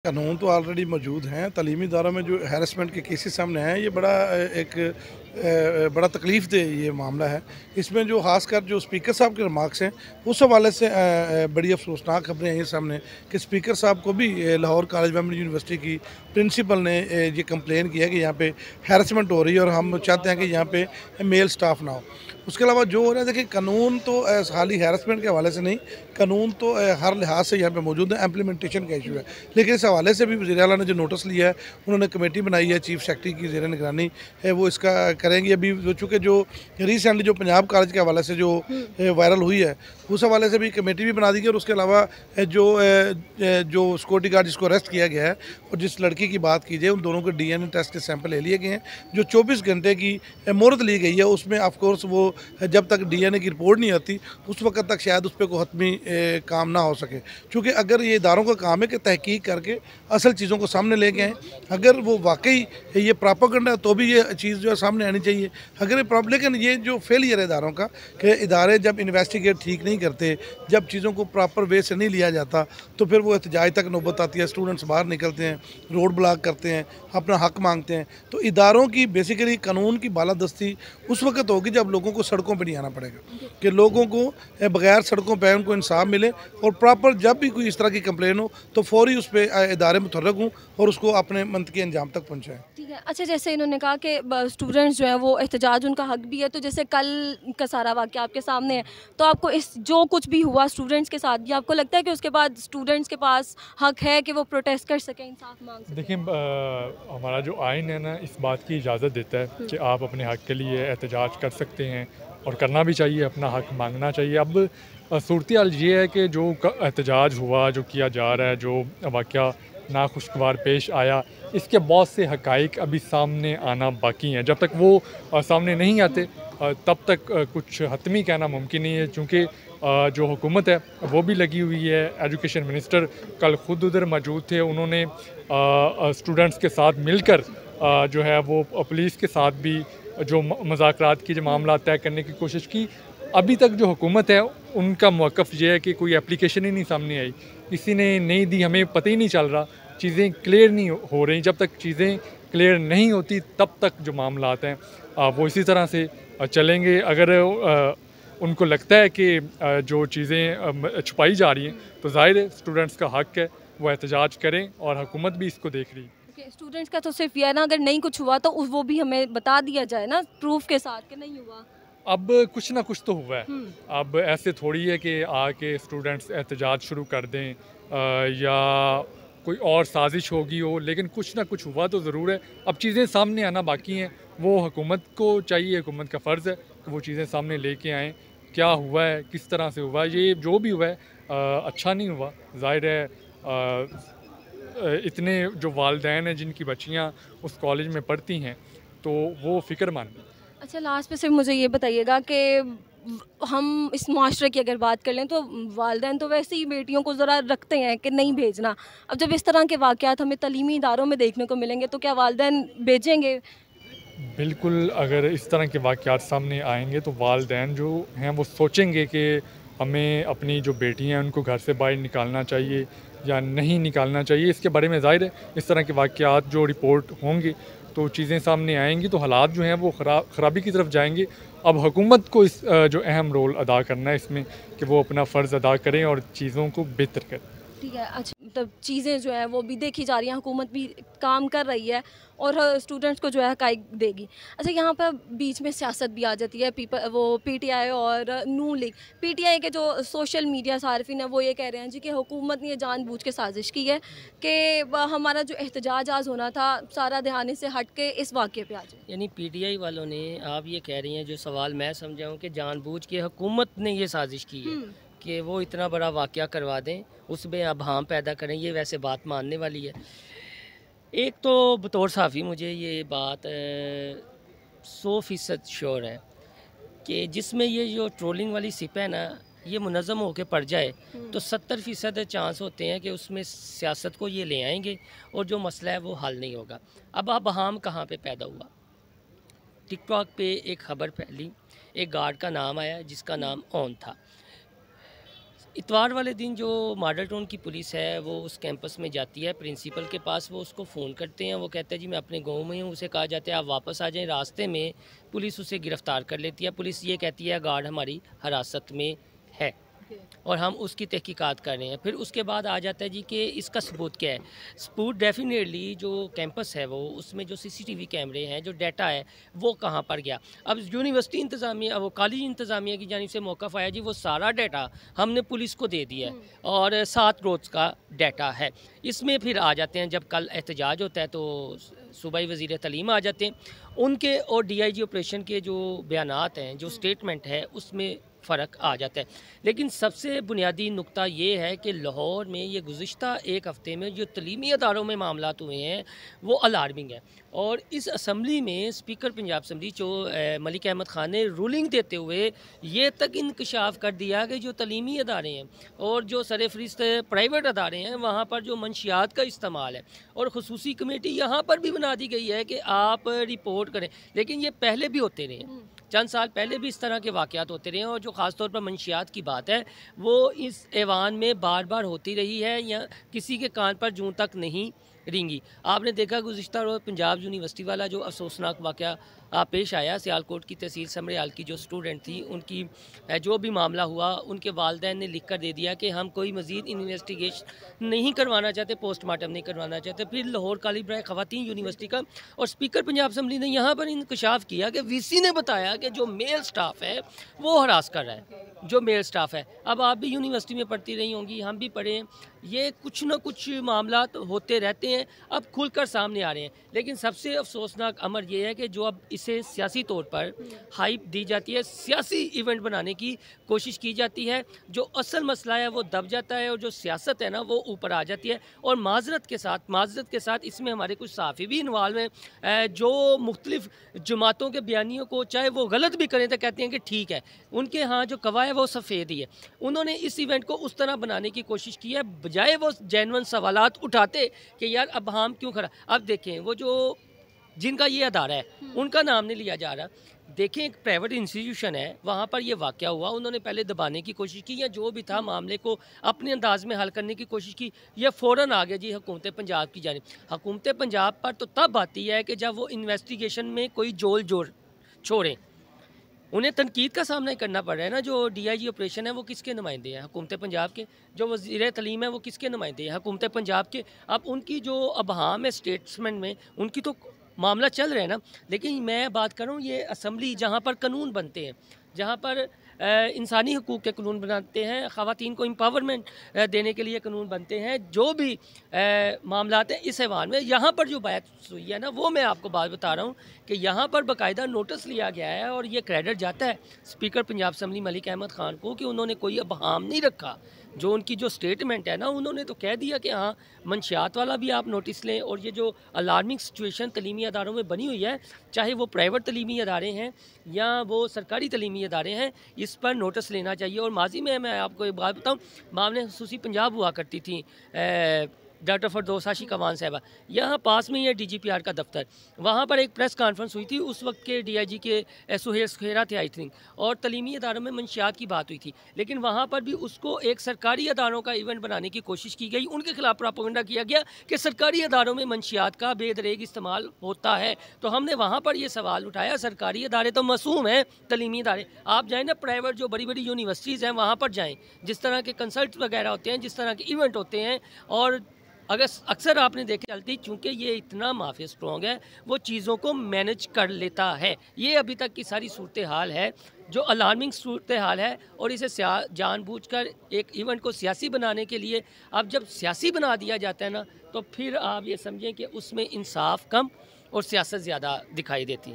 कानून तो ऑलरेडी मौजूद हैं। तालीमी इदारों में जो हैरेसमेंट के केसेस सामने हैं, ये बड़ा तकलीफ़देह ये मामला है। इसमें जो ख़ासकर जो स्पीकर साहब के रिमार्क्स हैं, उस हवाले से बड़ी अफसोसनाक खबरें आई हैं सामने कि स्पीकर साहब को भी लाहौर कॉलेज गवर्नमेंट यूनिवर्सिटी की प्रिंसिपल ने ये कंप्लेन किया कि यहाँ पे हैरेसमेंट हो रही है और हम चाहते हैं कि यहाँ पे मेल स्टाफ ना हो। उसके अलावा जो हो रहा है, देखिए कानून तो खाली हैरेसमेंट के हवाले से नहीं, कानून तो हर लिहाज से यहाँ पे मौजूद है, इम्प्लीमेंटेशन का इशू है। लेकिन इस हवाले से भी वज़ीर आला ने जो नोटिस लिया है, उन्होंने कमेटी बनाई है चीफ सेक्रेटरी की ज़ेर निगरानी है, वो इसका करेंगे। अभी चूँकि जो रिसेंटली जो पंजाब कॉलेज के हवाले से जो वायरल हुई है, उस हवाले से भी कमेटी भी बना दी गई। और उसके अलावा जो सिक्योरिटी गार्ड जिसको अरेस्ट किया गया है और जिस लड़की की बात की जाए, उन दोनों के डीएनए टेस्ट के सैंपल ले लिए गए हैं। जो 24 घंटे की मोहलत ली गई है, उसमें ऑफकोर्स वो जब तक डीएनए की रिपोर्ट नहीं आती, उस वक्त तक शायद उस पर कोई हतमी काम ना हो सके। चूँकि अगर ये इदारों का काम है कि तहकीक करके असल चीज़ों को सामने लेके आएँ, अगर वो वाकई ये प्रोपेगेंडा है तो भी ये चीज़ जो है सामने आनी चाहिए। अगर ये लेकिन ये जो फेलियर है इदारों का, कि इदारे जब इन्वेस्टिगेट ठीक नहीं करते, जब चीज़ों को प्रॉपर वे से नहीं लिया जाता, तो फिर वो एहतजाज तक नौबत आती है। स्टूडेंट्स बाहर निकलते हैं, रोड ब्लॉक करते हैं, अपना हक मांगते हैं। तो इदारों की बेसिकली कानून की बालादस्ती उस वक्त होगी जब लोगों को सड़कों पर नहीं आना पड़ेगा, कि लोगों को बगैर सड़कों पर उनको इंसाफ मिले। और प्रॉपर जब भी कोई इस तरह की कंप्लेन हो तो फौरी उस पर इदारे मुतहर्रिक हों और उसको अपने मंतकी अंजाम तक पहुँचाएँ। ठीक है। अच्छा, जैसे इन्होंने कहा कि स्टूडेंट्स जो हैं वो एहतजाज उनका हक भी है, तो जैसे कल का सारा वाक़या आपके सामने है, तो आपको इस जो कुछ भी हुआ स्टूडेंट्स के साथ भी, आपको लगता है कि उसके बाद स्टूडेंट्स के पास हक है कि वो प्रोटेस्ट कर सकें, इंसाफ मांग सकें? देखिए, हमारा जो आइन है ना, इस बात की इजाज़त देता है कि आप अपने हक के लिए एहतजाज कर सकते हैं और करना भी चाहिए, अपना हक मांगना चाहिए। अब सूरत हाल ये है कि जो एहतजाज हुआ, जो किया जा रहा है, जो वाक़या नाखुशगवार पेश आया, इसके बहुत से हक़ाइक़ अभी सामने आना बाकी हैं। जब तक वो सामने नहीं आते तब तक कुछ हतमी कहना मुमकिन नहीं है। चूँकि जो हुकूमत है वो भी लगी हुई है। एजुकेशन मिनिस्टर कल ख़ुद उधर मौजूद थे। उन्होंने स्टूडेंट्स के साथ मिलकर जो है वो पुलिस के साथ भी जो मुज़ाकरात की जो मामला तय करने की कोशिश की। अभी तक जो हुकूमत है उनका मौक़िफ़ ये है कि कोई एप्लीकेशन ही नहीं सामने आई, किसी ने नहीं दी, हमें पता ही नहीं चल रहा, चीज़ें क्लियर नहीं हो रही। जब तक चीज़ें क्लियर नहीं होती तब तक जो मामलात हैं वो इसी तरह से चलेंगे। अगर उनको लगता है कि जो चीज़ें छुपाई जा रही हैं, तो ज़ाहिर है स्टूडेंट्स का हक़ है वो एहतजाज करें, और हुकूमत भी इसको देख रही है। स्टूडेंट्स का तो सिर्फ यह है ना, अगर नहीं कुछ हुआ तो वो भी हमें बता दिया जाए ना, प्रूफ के साथ कि नहीं हुआ। अब कुछ ना कुछ तो हुआ है। अब ऐसे थोड़ी है कि आके स्टूडेंट्स एहतजाज शुरू कर दें या कोई और साजिश होगी हो, लेकिन कुछ ना कुछ हुआ तो ज़रूर है। अब चीज़ें सामने आना बाकी हैं, वो हुकूमत को चाहिए, हुकूमत का फ़र्ज़ है कि वो चीज़ें सामने लेके आएँ। क्या हुआ है, किस तरह से हुआ है, ये जो भी हुआ है अच्छा नहीं हुआ। ज़ाहिर है इतने जो वालिदैन हैं जिनकी बच्चियाँ उस कॉलेज में पढ़ती हैं, तो वो फ़िक्रमंद हैं। अच्छा, लास्ट में सिर्फ मुझे ये बताइएगा कि हम इस मुआशरे की अगर बात कर लें तो वालिदैन तो वैसे ही बेटियों को ज़रा रखते हैं कि नहीं भेजना। अब जब इस तरह के वाक़यात हमें तालीमी इदारों में देखने को मिलेंगे तो क्या वालिदैन भेजेंगे? बिल्कुल, अगर इस तरह के वाक़यात सामने आएँगे तो वालिदैन जो हैं वो सोचेंगे कि हमें अपनी जो बेटियाँ हैं उनको घर से बाहर निकालना चाहिए या नहीं निकालना चाहिए। इसके बारे में ज़ाहिर है इस तरह के वाक़यात जो रिपोर्ट होंगे तो चीज़ें सामने आएँगी, तो हालात जो हैं वो ख़राबी की तरफ जाएँगे। अब हुकूमत को इस जो अहम रोल अदा करना है इसमें, कि वो अपना फ़र्ज़ अदा करें और चीज़ों को बेहतर करें। ठीक है। अच्छा, मतलब चीज़ें जो हैं वो भी देखी जा रही हैं, हुकूमत भी काम कर रही है और स्टूडेंट्स को जो है हक़ाइक़ देगी। अच्छा, यहाँ पर बीच में सियासत भी आ जाती है। वो पीटीआई और नून लीग, पीटीआई के जो सोशल मीडिया सार्फिन हैं वो ये कह रहे हैं जी कि हुकूमत ने ये जानबूझ के साजिश की है कि हमारा जो एहतजाज आज होना था सारा ध्यान से हट के इस वाक़े पे आ जाए। यानी पीटीआई वालों ने, आप ये कह रही हैं, जो सवाल मैं समझाऊँ कि जानबूझ के हुकूमत ने ये साजिश की है कि वो इतना बड़ा वाक़या करवा दें, उसमें अबहम पैदा करें, ये वैसे बात मानने वाली है। एक तो बतौर साफ़ी मुझे ये बात 100% श्योर है कि जिसमें ये जो ट्रोलिंग वाली सिप है ना, ये मुनज़्ज़म होकर पड़ जाए तो 70% चांस होते हैं कि उसमें सियासत को ये ले आएंगे और जो मसला है वो हल नहीं होगा। अब अबहम कहाँ पे पैदा हुआ? टिकटॉक पे एक ख़बर फैली, एक गार्ड का नाम आया जिसका नाम ओन था। इतवार वाले दिन जो मॉडल टाउन की पुलिस है वो उस कैंपस में जाती है, प्रिंसिपल के पास वो उसको फ़ोन करते हैं, वो कहता है जी मैं अपने गांव में हूँ, उसे कहा जाता है आप वापस आ जाएं। रास्ते में पुलिस उसे गिरफ़्तार कर लेती है। पुलिस ये कहती है गार्ड हमारी हिरासत में है और हम उसकी तहकीकात कर रहे हैं। फिर उसके बाद आ जाता है जी कि इसका सबूत क्या है। सबूत डेफिनेटली जो कैंपस है वो उसमें जो सीसीटीवी कैमरे हैं, जो डाटा है वो कहाँ पर गया। अब यूनिवर्सिटी इंतज़ामिया, वो कॉलेज इंतज़ामिया की जानिब से मौक़िफ़ आया जी वो सारा डाटा हमने पुलिस को दे दिया है और 7 रोज़ का डाटा है। इसमें फिर आ जाते हैं, जब कल एहतजाज होता है तो सूबाई वज़ीर तालीम आ जाते हैं, उनके और DIG ऑपरेशन के जो बयानात हैं, जो स्टेटमेंट है उसमें फ़र्क आ जाता है। लेकिन सबसे बुनियादी नुक्ता ये है कि लाहौर में ये गुज़िश्ता एक हफ़्ते में जो तलीमी अदारों में मामलात हुए हैं वो अलार्मिंग है। और इस असम्बली में स्पीकर पंजाब असम्बली जो मलिक अहमद ख़ान ने रूलिंग देते हुए ये तक इंकशाफ कर दिया कि जो तलीमी अदारे हैं और जो सरफ़हरिस्त प्राइवेट अदारे हैं वहाँ पर जो मंशियात का इस्तेमाल है और ख़ुसूसी कमेटी यहाँ पर भी बना दी गई है कि आप रिपोर्ट करें। लेकिन ये पहले भी होते रहे हैं, चंद साल पहले भी इस तरह के वाक़यात होते रहे हैं और जो ख़ास तौर पर मंशियात की बात है वो इस ऐवान में बार बार होती रही है या किसी के कान पर जूं तक नहीं रेंगी। आपने देखा गुज़िश्ता रोज़ पंजाब यूनिवर्सिटी वाला जो अफसोसनाक वाक़या पेश आया, सियालकोट की तहसील समरियाल की जो स्टूडेंट थी उनकी जो भी मामला हुआ, उनके वालिदैन ने लिख कर दे दिया कि हम कोई मज़ीद इन्वेस्टिगेशन नहीं करवाना चाहते, पोस्टमार्टम नहीं करवाना चाहते। फिर लाहौर कॉलेज बराए ख़वातीन यूनिवर्सिटी का और स्पीकर पंजाब असम्बली ने यहाँ पर इंकशाफ किया कि VC ने बताया कि जो मेल स्टाफ है वो हरास कर रहा है, जो मेल स्टाफ है। अब आप भी यूनिवर्सिटी में पढ़ती रही होंगी, हम भी पढ़े हैं, ये कुछ ना कुछ मामला होते रहते हैं, अब खुलकर सामने आ रहे हैं। लेकिन सबसे अफसोसनाक अमर ये है कि जो अब इसे सियासी तौर पर हाइप दी जाती है, सियासी इवेंट बनाने की कोशिश की जाती है, जो असल मसला है वो दब जाता है और जो सियासत है ना वो ऊपर आ जाती है। और माजरत के साथ इसमें हमारे कुछ सहाफ़ी भी इन्वॉल्व हैं जो मुख्तलिफ जमातों के बयानियों को चाहे वो गलत भी करें तो कहते हैं कि ठीक है, उनके यहाँ जो कवा है वो सफ़ेद ही है। उन्होंने इस इवेंट को उस तरह बनाने की कोशिश की है, बजाय वो जेन्युइन सवालात उठाते कि यार अब हम क्यों खड़ा। अब देखें वो जो जिनका ये अदारा है उनका नाम नहीं लिया जा रहा। देखें एक प्राइवेट इंस्टीट्यूशन है, वहाँ पर ये वाक़या हुआ, उन्होंने पहले दबाने की कोशिश की या जो भी था मामले को अपने अंदाज में हल करने की कोशिश की, ये फ़ौरन आ गया जी हुकूमत पंजाब की जानिब। हुकूमत पंजाब पर तो तब आती है कि जब वो इन्वेस्टिगेशन में कोई जोल जोर छोड़ें। उन्हें तनकीद का सामना करना पड़ रहा है ना। जो DIG ऑपरेशन है वो किसके नुमाइंदे हैं? हुकूमत पंजाब के। जो वज़ीर तालीम है वो किसके नुमाइंदे हैं? हुकूमत पंजाब के। अब उनकी जो अबहाम है स्टेटमेंट में, उनकी तो मामला चल रहा है ना। लेकिन मैं बात कर रहा हूँ ये असम्बली जहाँ पर कानून बनते हैं, जहाँ पर इंसानी हकूक़ के कानून बनाते हैं, ख़वातीन को एम्पावरमेंट देने के लिए कानून बनते हैं, जो भी मामलात हैं इस ऐवान में, यहाँ पर जो बात हुई है ना वो मैं आपको बात बता रहा हूँ कि यहाँ पर बाकायदा नोटिस लिया गया है और ये क्रेडिट जाता है स्पीकर पंजाब असम्बली मलिक अहमद ख़ान को कि उन्होंने कोई अबहाम नहीं रखा। जो उनकी जो स्टेटमेंट है ना, उन्होंने तो कह दिया कि हाँ मंशियात वाला भी आप नोटिस लें और ये जो अलार्मिंग सिचुएशन तलीमी अदारों में बनी हुई है, चाहे वो प्राइवेट तलीमी अदारे हैं या वो सरकारी तलीमी अदारे हैं, इस पर नोटिस लेना चाहिए। और माजी में मैं आपको एक बात बताऊँ, मामले खसूसी पंजाब हुआ करती थी, डॉक्टर फरदौस हाशी कमान साहबा, यहाँ पास में ही है DGPR का दफ्तर, वहाँ पर एक प्रेस कॉन्फ्रेंस हुई थी। उस वक्त के DIG के सुहेरा थे आई थिंक, और तलीमी अदारों में मंशियात की बात हुई थी। लेकिन वहाँ पर भी उसको एक सरकारी अदारों का इवेंट बनाने की कोशिश की गई, उनके खिलाफ प्रोपेगेंडा किया गया कि सरकारी अदारों में मंशियात का बेदरेग इस्तेमाल होता है। तो हमने वहाँ पर ये सवाल उठाया, सरकारी अदारे तो मासूम हैं, तलीमी अदारे आप जाएँ ना, प्राइवेट जो बड़ी बड़ी यूनिवर्सिटीज़ हैं वहाँ पर जाएँ, जिस तरह के कंसल्ट वगैरह होते हैं, जिस तरह के इवेंट होते हैं, और अक्सर आपने देखे चलती, चूँकि ये इतना माफिया स्ट्रॉन्ग है, वो चीज़ों को मैनेज कर लेता है। ये अभी तक की सारी सूरत हाल है जो अलार्मिंग सूरत हाल है, और इसे जानबूझकर एक इवेंट को सियासी बनाने के लिए, अब जब सियासी बना दिया जाता है ना, तो फिर आप ये समझें कि उसमें इंसाफ कम और सियासत ज़्यादा दिखाई देती है।